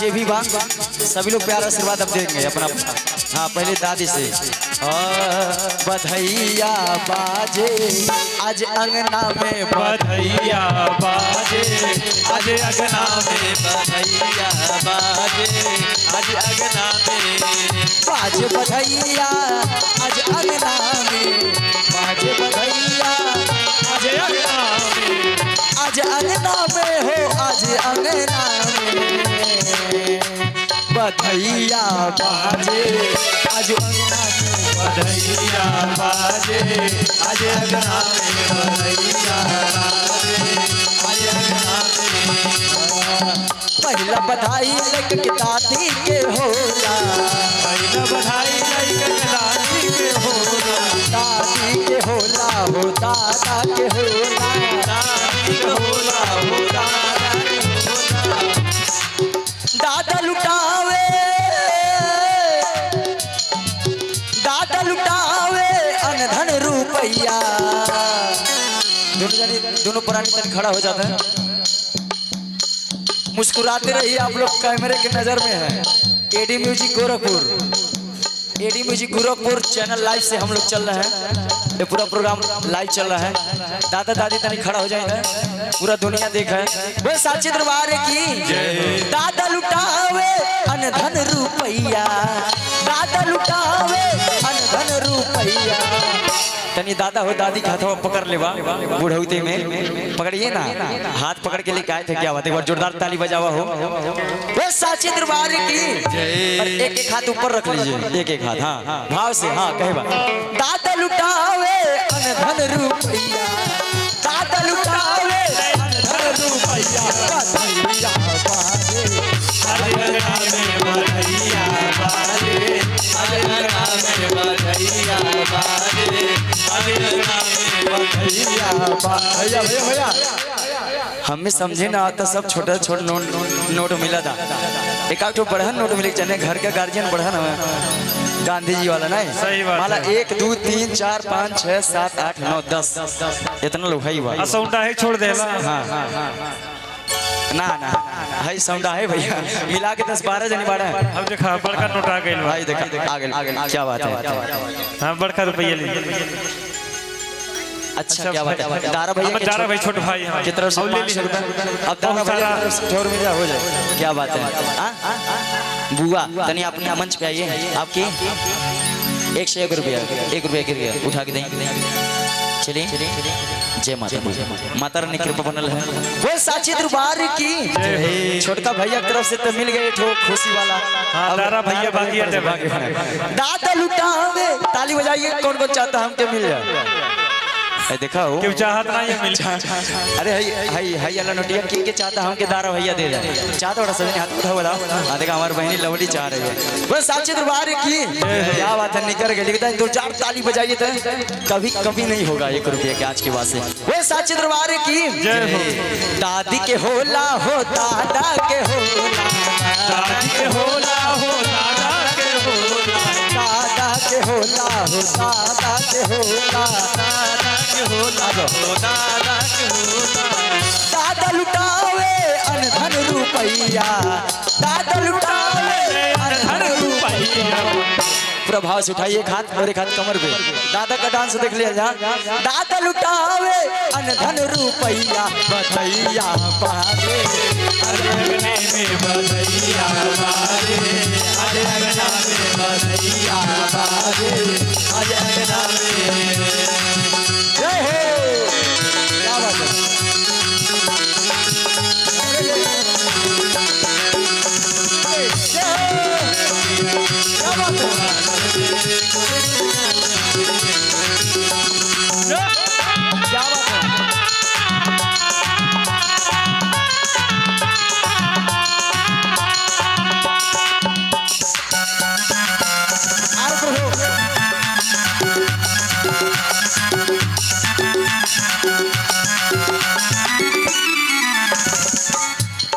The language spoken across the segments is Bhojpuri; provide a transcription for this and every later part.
जे भी बा सभी लोग प्यार आशीर्वाद अब देंगे अपना। हाँ पहले दादी से बधैया बाजे आज अंगना में बधैया बाजे आज अंगना में बधैया बाजे आज अंगना में बाजे बधैया आज अंगना में बाजे बधैया आज अंगना में आज अंगना में हो आज अंगना में बधैया बाजे आज अंगना में बधैया बाजे आज अंगना में बधैया बाजे आज अंगना में पहला बधाई लग दादी के होला पहला बधाई लग दादी के होला दादी के होला हो दादा के होला दादी के होला हो दादा के होला दादा लुटावे अनधन रुपैया। दोनों प्राणी तन खड़ा हो जाता है, मुस्कुराते रहिए आप लोग, कैमरे के नजर में है। एडी म्यूजिक गोरखपुर, एडी म्यूजिक गोरखपुर चैनल लाइव से हम लोग चल रहे हैं, ये पूरा प्रोग्राम लाइव चल रहा है। दादा दादी तनी खड़ा हो जाएंगे, पूरा दुनिया देखा है वे साची दरबार की। दादा लुटावे अनधन रुपैया, दादा लुटावे अनधन रुपैया। तनी दादा हो दादी का हाथों पकड़ लेवा, बुढ़ौती में पकड़िए ना, हाथ पकड़ के लेके आए थे। क्या बात है, एक बार जोरदार ताली बजावा हो वे साची दरबार की। एक एक हाथ ऊपर रख लीजिए, एक एक हाथ, हाँ भाव से, हाँ कहे बा। दादा लुटावे अनधन रुपैया, दादा लुटावे अनधन रुपैया। बधैया बाजे आज अंगना में बधैया बाजे आज अंगना में बधैया बाजे आज अंगना में बधैया भैया भैया भैया हमें समझे ना आता, सब छोटा छोटा नोट मिला था। एक आठ बढ़न नोट मिले, चने घर का गार्जियन बढ़न है गांधी जी वाला नहीं, सही बात माला 1 2 3 4 5 6 7 8 9 10 इतना लोग है भाई। असौंटा है छोड़ देला। हाँ ना ना है सौंडा है भैया, मिला के 10-12 जनी बाड़ा है। अब देखा बड़का नोट आ गइल भाई देखा आ गए, क्या बात है। हां बड़का रुपया ले। अच्छा क्या बात है। दारा भैया के दारा भाई छोटे भाई की तरफ से 500 रुपए, अब दारा भैया की तरफ से ठोर मिला हो जाए। क्या बात है। बुआ तनी अपने मंच पे आइए, आपकी 1 से 1 रुपया, 1 रुपया गिर गया, उठा के देंगे। चलिए जय माता, माता रानी कृपा बनल है वो साची दरबार की। छोटका भैया की तरफ से तो मिल गए ठो खुशी वाला। हां दारा भैया बाकी है बाकी। दादा लुटावे, ताली बजाइए कौन कौन चाहता हमके मिल जाए। देखा हो क्यों चाहत ना ये मिल। अरे हाई अल्लाह नोटिया के चाहता हमके दारा भैया दे जाए, चाहता बड़ा सभी हाथ उठा बोला। हां देखा हमारी बहनी लवली चाह रही है वो साची दरबार की। क्या बात है, निकल गए लेकिन 2-4 ताली बजाइए तो कभी कभी नहीं होगा 1 रुपया के आज के बाद से। वो साची दरबार की। दादी के होला हो दादा के होला, दादी के होला हो दादा के होला, दादा के होला हो दादा के होला, दादा के होला हो दादा के होला। दादा लुटावे अनधन रुपैया, दादा लुटावे अनधन रुपैया। प्रभाव से उठाइए एक हाथ और एक हाथ कमर पे, दादा का डांस देख लिया जा। दादा लुटावे अनधन रुपैया, बधैया बाजे अंगने में बधैया बाजे आज अंगना में बधैया बाजे आज अंगना में। जय हो। क्या बात है। क्या बात है। क्या बात है।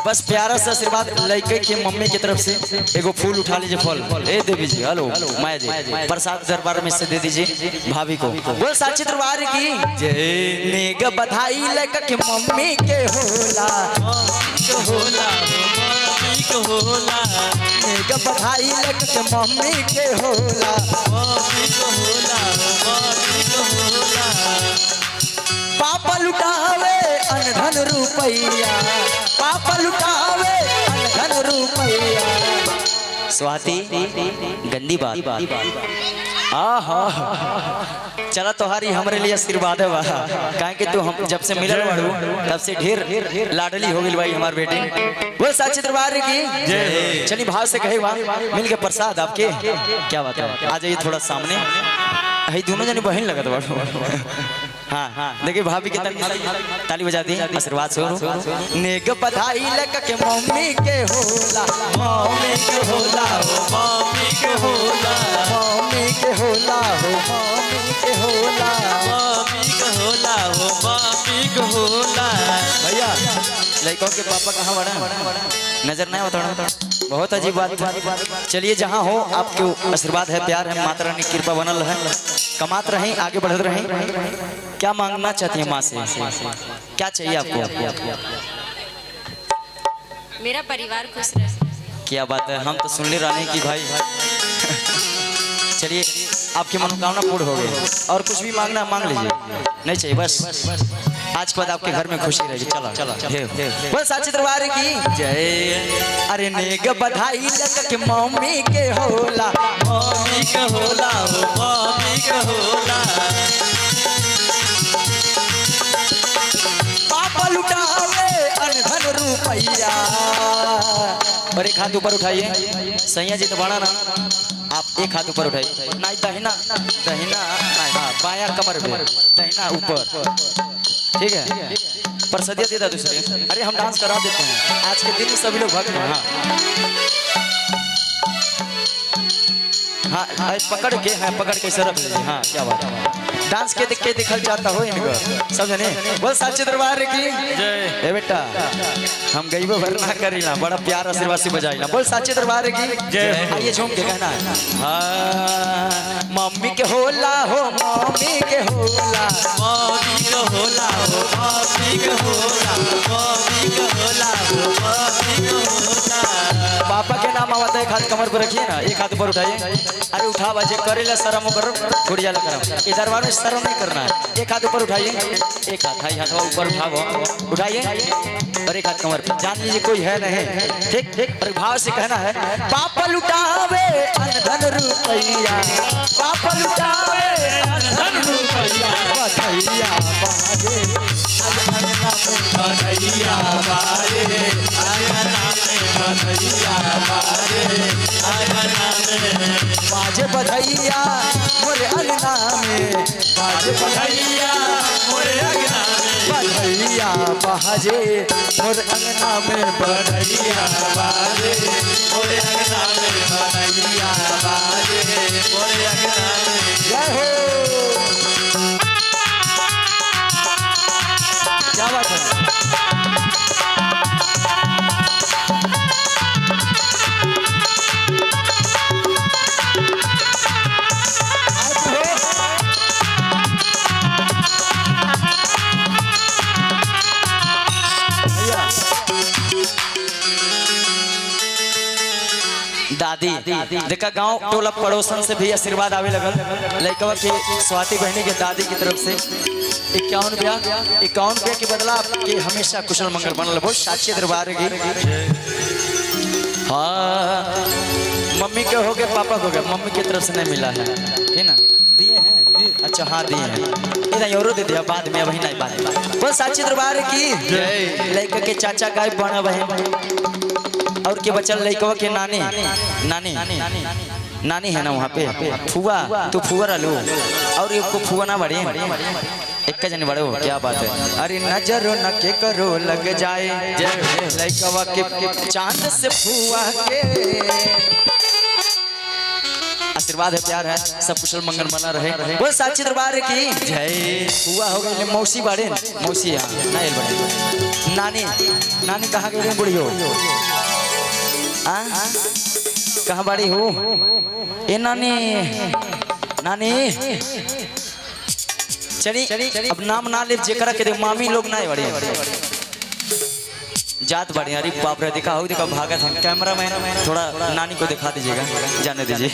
बस प्यारा सा आशीर्वाद लड़के के मम्मी की तरफ से एगो फूल उठा लीजिए, फल ए देवी जी, हेलो माया जी, प्रसाद दरबार में से दे दीजिए भाभी को। बोल साची दरबार की जय। नेग बधाई लड़का के मम्मी के होला, होला मम्मी के होला नेग बधाई लग के मम्मी के होला मम्मी के होला मम्मी के होला पापा लुटावे अनधन रुपैया पापा लुटावे अनधन रुपैया स्वाति गंदी बात आहा चला तोहारी हमरे लिए आशीर्वाद है वाह काहे कि तू हम जब से मिलल बाड़ू तब से ढेर लाडली हो गई भाई हमार बेटी वो साक्षी दरबार की चली भाव से कहे वाह मिल के प्रसाद आपके क्या बात है आ जाइए थोड़ा सामने है दोनों जने बहन लगत बाड़ू हाँ हाँ देखिए भाभी की ताली बजा दी आशीर्वाद से नेग बधाई लग के मम्मी के होला मम्मी के होला मम्मी के होला मम्मी के होला हो मम्मी के होला मम्मी के होला मम्मी के होला भैया लड़कों के पापा कहाँ बड़ा नजर नहीं होता बहुत अजीब बात चलिए जहाँ हो आपके आशीर्वाद है प्यार है माता रानी की कृपा बनल है कमात रहें आगे बढ़ते रहें क्या मांगना चाहती हैं माँ से क्या चाहिए आपको मेरा परिवार खुश रहे। क्या बात है हम तो सुन ले रहे हैं कि भाई चलिए आपकी मनोकामना पूर्ण हो गई और कुछ भी मांगना मांग लीजिए नहीं चाहिए बस आज के बाद आपके घर में खुशी रहेगी चलो चलो बस साक्षी दरबार की जय अरे नेग बधाई लग के मम्मी के होला मम्मी के होला मम्मी के होला पापा लुटावे अनधन रुपैया और एक हाथ ऊपर उठाइए सैया जी तो बड़ा ना आप एक हाथ ऊपर उठाइए नहीं दहिना दहिना नहीं हाँ बाया कमर पे दहिना ऊपर ठीक है प्रसादिया देता दूसरे अरे हम डांस करा देते हैं आज के दिन सभी लोग भक्त हैं हाँ हाँ पकड़ के सरफ लीजिए हाँ क्या बात है डांस के देख के दिखल जाता हो इनको सब जने बोल साक्षी दरबार की जय ए बेटा हम गईबो भर ना करीला बड़ा प्यार आशीर्वाद से बजाइला बोल साक्षी दरबार की जय आइए झूम के कहना है हाँ मम्मी के होला हो मम्मी के होला मम्मी के होला मम्मी के होला मम्मी के होला मम्मी के होला पापा के नाम आवता है एक हाथ कमर पर रखिए ना एक हाथ ऊपर उठाइए अरे उठा बाजे करेला शर्म करो गुड़िया ला करम इस दरबार में शर्म नहीं करना है एक हाथ ऊपर उठाइए एक हाथ हाथ ऊपर उठाओ उठाइए और एक हाथ कमर पे जान लीजिए कोई है नहीं ठीक ठीक और भाव से कहना है पापा लुटावे अनधन रुपैया पापा लुटावे अनधन रुपैया बधैया बाजे बधैया बारे बधैया बारे बाजे बधैया मोरे अंगना में बाजे बधैया मोरे अंगना में बधैया बाजे मोरे अंगना में बधैया बारे मोरे अंगना में बधैया बारे मोरे अंगना में जय हो क्या बात है दादी देखा गांव टोला पड़ोसन से भी आशीर्वाद आवे लगल लड़कवा के स्वाति बहनी के दादी की तरफ से 51 रुपया के बदला आपके हमेशा कुशल मंगल बनल बहुत साक्षी दरबार की हाँ मम्मी के हो गए पापा हो गए मम्मी की तरफ से नहीं मिला है ठीक ना दिए हैं अच्छा हाँ दिए हैं इधर औरों दे दिया बाद में अभी नहीं बात बहुत साक्षी दरबार की लड़का के चाचा गाय बना बहन और के बचल लड़कवा के नानी नानी नानी है ना वहाँ पे फुआ तो फुआ रलो और एक को फुआ ना बड़े एक जन बड़े हो क्या बात है अरे नजरो न के करो लग जाए लड़कवा के चांद से फुआ के आशीर्वाद है प्यार है सब कुशल मंगल बना रहे वो साक्षी दरबार की जय हुआ हो गई मौसी बाड़े मौसी यहाँ नहीं बड़े नानी नानी कहाँ गई बुढ़ियो कहाँ बड़ी हो ए नानी नानी चली अब नाम ना ले जेकरा के मामी लोग ना बड़ी जात बढ़िया। अरे बाप रे, देखा हो, देखा भागत हम। कैमरा मैन थोड़ा नानी को दिखा दीजिएगा, जाने दीजिए।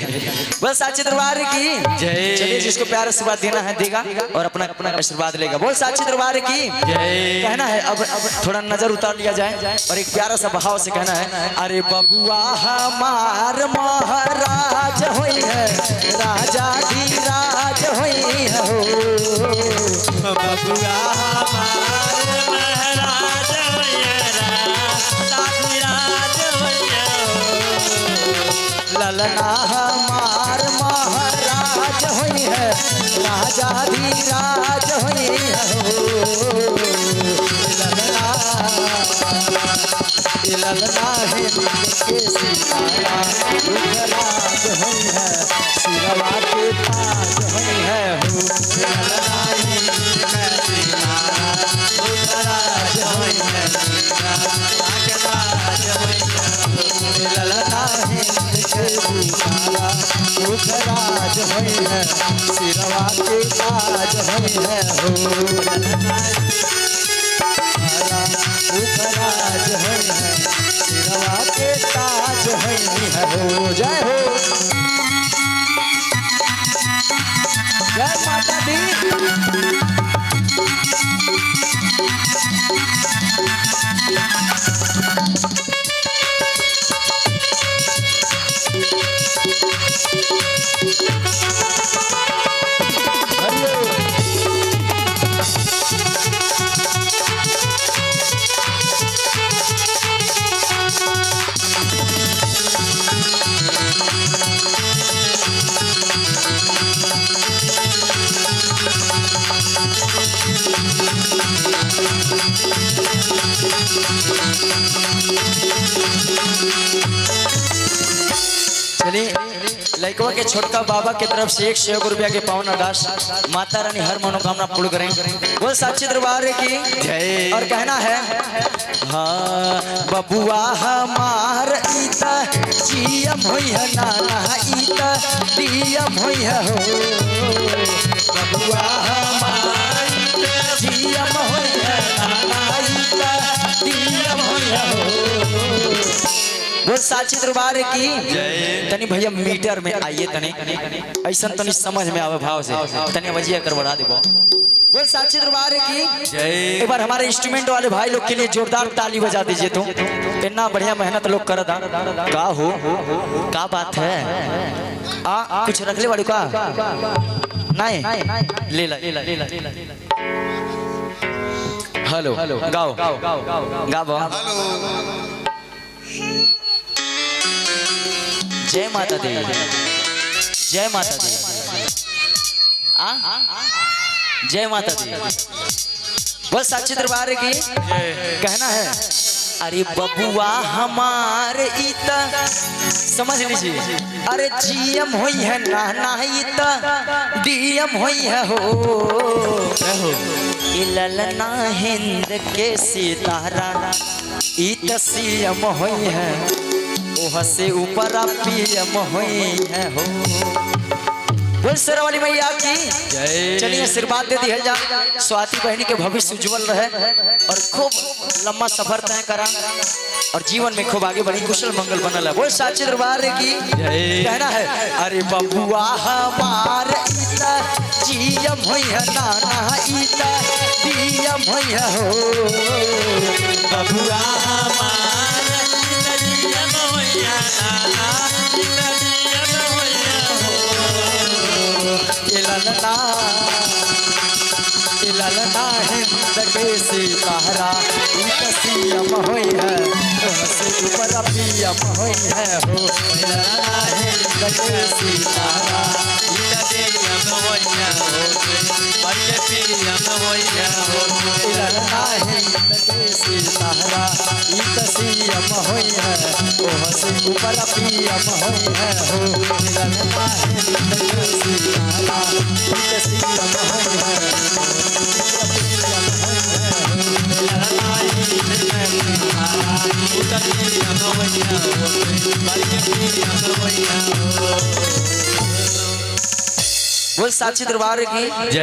बस साचे दरबार की जय। चलिए, जिसको प्यार आशीर्वाद देना है देगा और अपना अपना आशीर्वाद लेगा। बोल साचे दरबार की जय। कहना है। अब थोड़ा नजर उतार लिया जाए और एक प्यारा सा भाव से कहना है। अरे बबुआ हमार महाराज होई है, राजा धीराज होई है हो। बबुआ हमार महाराज होइरा, साधुराज होइरा। ललना हमार महाराज होई है, राजा धीराज होई है हो। ललना ललना है के सितारा, रुद्रराज होई है, सिरवा के ताज होई है हो। ललना है के सितारा, रुद्रराज होई है, नागराज होइरा। ललना है के सितारा, रुद्रराज होई है, सिरवा के ताज होई है हो। रुद्रराज होई है, सिरवा के ताज होई है हो। जय हो, जय माता दी। चलिए, लड़कवा के छोटका बाबा की तरफ से 100 रुपया के पावन अरदास। माता रानी हर मनोकामना पूर्ण करें। बोल साचे दरबार की जय। और कहना है। हाँ, बबुआ हमार ईता जियम होई है, नाना ईता दियम होई है हो। बबुआ हमार ईता जियम होई है, नाना ईता दियम होई है हो। बोल साचे दरबार की जय। तनी भैया मीटर में आइए, तनी ऐसा तनी समझ में आवे भाव से, तनी वजिया कर बढ़ा देबो। बोल साचे दरबार की जय। एक बार हमारे इंस्ट्रूमेंट वाले भाई लोग के लिए जोरदार ताली बजा दीजिए। तो इतना बढ़िया मेहनत लोग कर दा का हो, का बात है। कुछ रख ले वाली का नहीं, ले ला ले ला ले ला ले ला। हेलो गाओ गाओ। जय माता दी, जय माता दी, जय माता दी। बस साचे दरबार की कहना है। अरे बबुआ हमार ईता, समझ लीजिए। अरे जीएम होई है, नाना ईता डीएम होई है हो। ललना हिंद के सितारा, ईता सीएम होई है, ओह से ऊपर पीएम होई है हो। बोल शेरावाली मैया की जय। चलिए आशीर्वाद दे दिया जा। स्वाति बहनी के भविष्य उज्जवल रहे और खूब लंबा सफर तय करा और जीवन में खूब आगे बढ़ी, कुशल मंगल बनल है। बोल साचे दरबार की जय। कहना है। अरे बबुआ हमार ईता जीएम होई है, नाना ईता डीएम होई है हो। बबुआ हमार जियम होइया, नाना जियम होइया हो। ललना हिंद के सितारा, सीएम होई है, से ऊपर पीएम होई है हो। ललना हिंद के सितारा, जियम होइया हो, बड़े पियम होइया हो। ललना हिंद के सितारा, सीएम होई है, ओह से ऊपर पीएम होई है हो। ललना हिंद के सितारा, सीएम होई है, बोल साचे दरबार की जय।